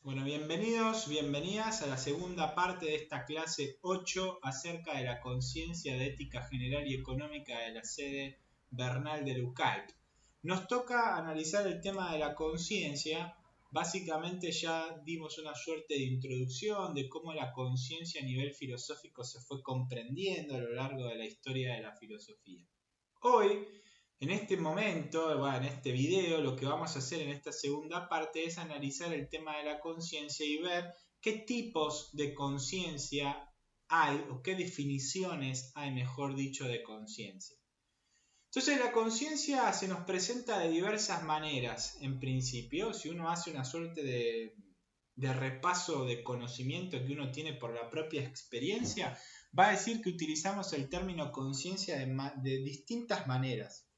Bueno, bienvenidos, bienvenidas a la segunda parte de esta clase 8 acerca de la conciencia de ética general y económica de la sede Bernal de Lukács. Nos toca analizar el tema de la conciencia. Básicamente ya dimos una suerte de introducción de cómo la conciencia a nivel filosófico se fue comprendiendo a lo largo de la historia de la filosofía. Hoy, en este momento, en este video, lo que vamos a hacer en esta segunda parte es analizar el tema de la conciencia y ver qué tipos de conciencia hay o qué definiciones hay, mejor dicho, de conciencia. Entonces la conciencia se nos presenta de diversas maneras, en principio. Si uno hace una suerte de repaso de conocimiento que uno tiene por la propia experiencia, va a decir que utilizamos el término conciencia de distintas maneras.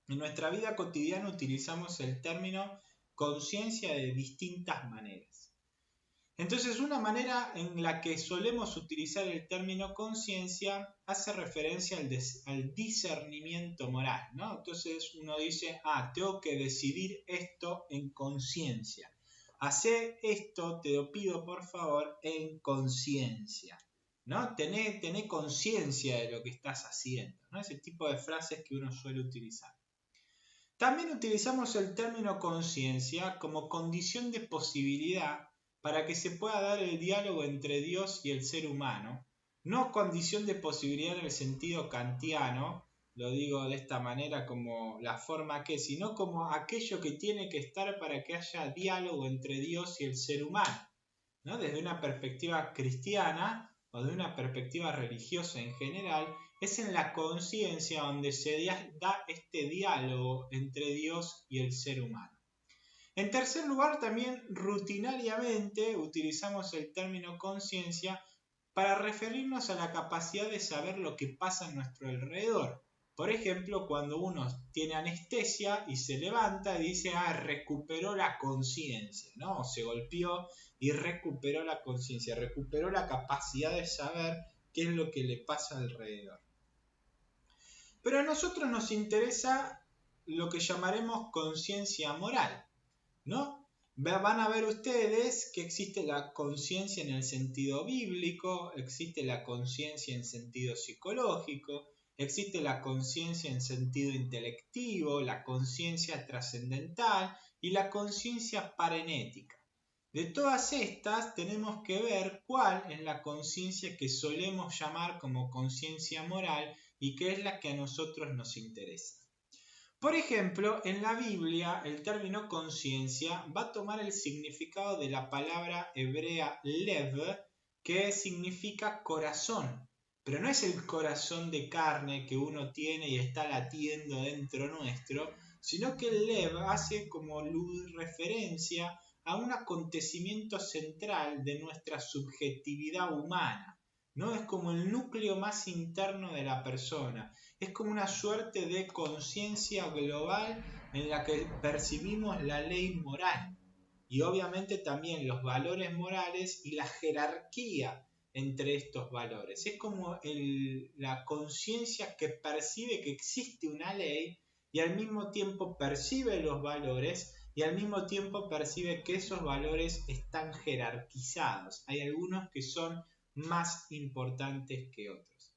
En nuestra vida cotidiana utilizamos el término conciencia de distintas maneras. Entonces, una manera en la que solemos utilizar el término conciencia hace referencia al discernimiento moral, ¿no? Entonces uno dice, tengo que decidir esto en conciencia. Hacé esto, te lo pido por favor, en conciencia, ¿no? Tené conciencia de lo que estás haciendo, ¿no? Ese tipo de frases que uno suele utilizar. También utilizamos el término conciencia como condición de posibilidad para que se pueda dar el diálogo entre Dios y el ser humano, no condición de posibilidad en el sentido kantiano, lo digo de esta manera como la forma que, sino como aquello que tiene que estar para que haya diálogo entre Dios y el ser humano, ¿no? Desde una perspectiva cristiana o de una perspectiva religiosa en general, es en la conciencia donde se da este diálogo entre Dios y el ser humano. En tercer lugar, también rutinariamente utilizamos el término conciencia para referirnos a la capacidad de saber lo que pasa en nuestro alrededor. Por ejemplo, cuando uno tiene anestesia y se levanta y dice, recuperó la conciencia, ¿no? O se golpeó y recuperó la conciencia, recuperó la capacidad de saber qué es lo que le pasa alrededor. Pero a nosotros nos interesa lo que llamaremos conciencia moral, ¿no? Van a ver ustedes que existe la conciencia en el sentido bíblico, existe la conciencia en sentido psicológico, existe la conciencia en sentido intelectivo, la conciencia trascendental y la conciencia parenética. De todas estas tenemos que ver cuál es la conciencia que solemos llamar como conciencia moral y que es la que a nosotros nos interesa. Por ejemplo, en la Biblia el término conciencia va a tomar el significado de la palabra hebrea lev, que significa corazón, pero no es el corazón de carne que uno tiene y está latiendo dentro nuestro, sino que el lev hace como referencia a un acontecimiento central de nuestra subjetividad humana, ¿no? Es como el núcleo más interno de la persona. Es como una suerte de conciencia global en la que percibimos la ley moral y obviamente también los valores morales y la jerarquía entre estos valores. Es como la conciencia que percibe que existe una ley y al mismo tiempo percibe los valores y al mismo tiempo percibe que esos valores están jerarquizados. Hay algunos que son más importantes que otros.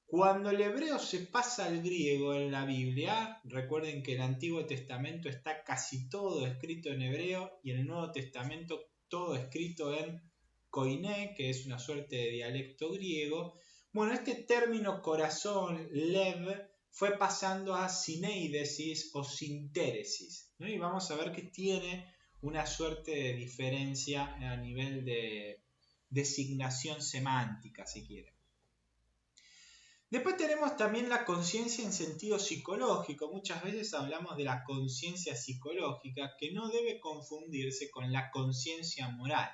Cuando el hebreo se pasa al griego en la Biblia, recuerden que el Antiguo Testamento está casi todo escrito en hebreo y el Nuevo Testamento todo escrito en koiné, que es una suerte de dialecto griego. Bueno, este término corazón, lev, fue pasando a sineidesis o sintéresis, ¿no? Y vamos a ver que tiene una suerte de diferencia a nivel de designación semántica, si quieren. Después tenemos también la conciencia en sentido psicológico. Muchas veces hablamos de la conciencia psicológica, que no debe confundirse con la conciencia moral.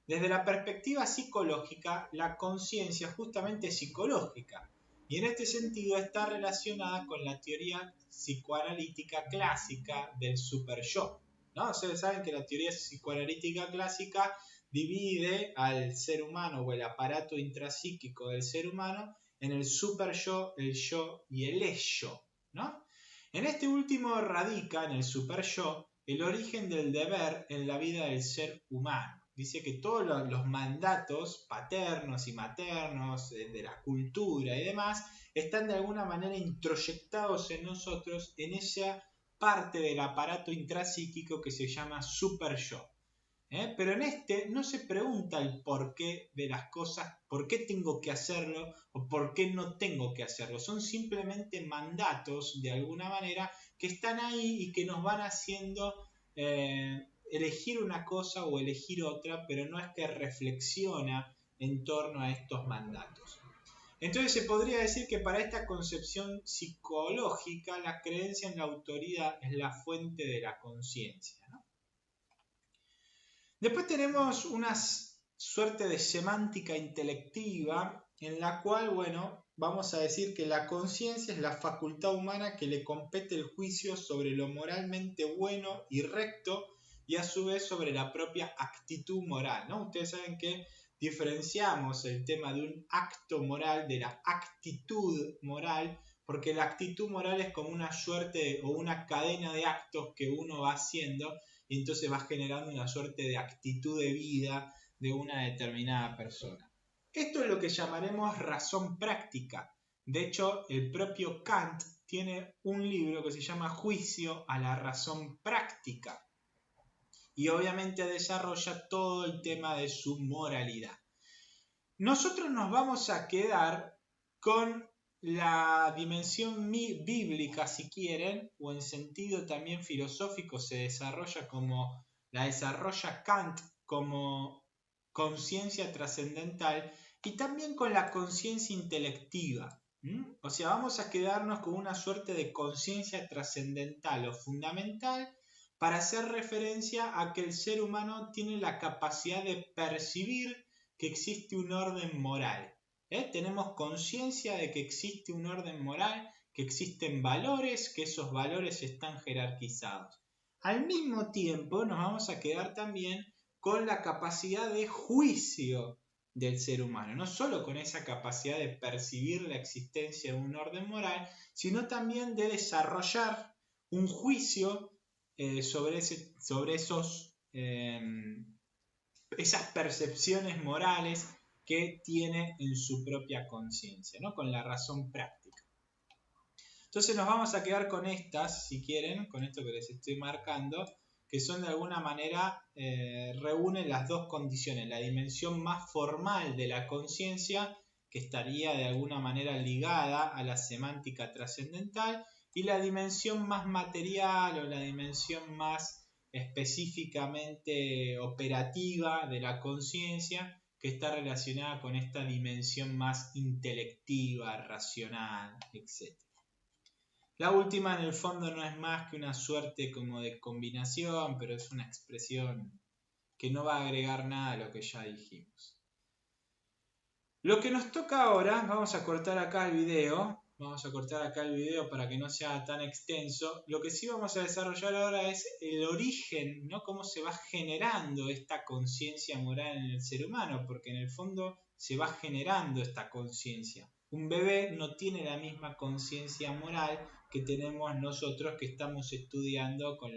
Desde la perspectiva psicológica, la conciencia es justamente psicológica y en este sentido está relacionada con la teoría psicoanalítica clásica del superyo, ¿no? Ustedes saben que la teoría psicoanalítica clásica divide al ser humano o el aparato intrapsíquico del ser humano en el superyo, el yo y el ello, ¿no? En este último radica, en el superyo, el origen del deber en la vida del ser humano. Dice que todos los mandatos paternos y maternos de la cultura y demás están de alguna manera introyectados en nosotros en esa parte del aparato intrapsíquico que se llama super yo. Pero en este no se pregunta el porqué de las cosas, por qué tengo que hacerlo o por qué no tengo que hacerlo. Son simplemente mandatos de alguna manera que están ahí y que nos van haciendo elegir una cosa o elegir otra, pero no es que reflexiona en torno a estos mandatos. Entonces se podría decir que para esta concepción psicológica la creencia en la autoridad es la fuente de la conciencia, ¿no? Después tenemos una suerte de semántica intelectiva en la cual, bueno, vamos a decir que la conciencia es la facultad humana que le compete el juicio sobre lo moralmente bueno y recto y a su vez sobre la propia actitud moral, ¿no? Ustedes saben que diferenciamos el tema de un acto moral de la actitud moral, porque la actitud moral es como una suerte o una cadena de actos que uno va haciendo y entonces va generando una suerte de actitud de vida de una determinada persona. Esto es lo que llamaremos razón práctica. De hecho, el propio Kant tiene un libro que se llama Juicio a la razón práctica y obviamente desarrolla todo el tema de su moralidad. Nosotros nos vamos a quedar con la dimensión bíblica, si quieren, o en sentido también filosófico se desarrolla como la desarrolla Kant como conciencia trascendental y también con la conciencia intelectiva. O sea, vamos a quedarnos con una suerte de conciencia trascendental o fundamental para hacer referencia a que el ser humano tiene la capacidad de percibir que existe un orden moral. Tenemos conciencia de que existe un orden moral, que existen valores, que esos valores están jerarquizados. Al mismo tiempo nos vamos a quedar también con la capacidad de juicio del ser humano, no solo con esa capacidad de percibir la existencia de un orden moral, sino también de desarrollar un juicio sobre esas percepciones morales que tiene en su propia conciencia, ¿no? Con la razón práctica. Entonces nos vamos a quedar con estas, si quieren, con esto que les estoy marcando, que son de alguna manera, reúnen las dos condiciones, la dimensión más formal de la conciencia, que estaría de alguna manera ligada a la semántica trascendental, y la dimensión más material o la dimensión más específicamente operativa de la conciencia, que está relacionada con esta dimensión más intelectiva, racional, etc. La última en el fondo no es más que una suerte como de combinación, pero es una expresión que no va a agregar nada a lo que ya dijimos. Lo que nos toca ahora, vamos a cortar acá el video, para que no sea tan extenso. Lo que sí vamos a desarrollar ahora es el origen, ¿no? Cómo se va generando esta conciencia moral en el ser humano, porque en el fondo se va generando esta conciencia. Un bebé no tiene la misma conciencia moral que tenemos nosotros que estamos estudiando con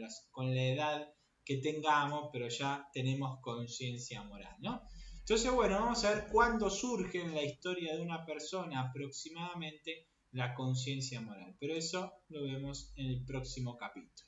la edad que tengamos, pero ya tenemos conciencia moral, ¿no? Entonces, bueno, vamos a ver cuándo surge en la historia de una persona aproximadamente la conciencia moral. Pero eso lo vemos en el próximo capítulo.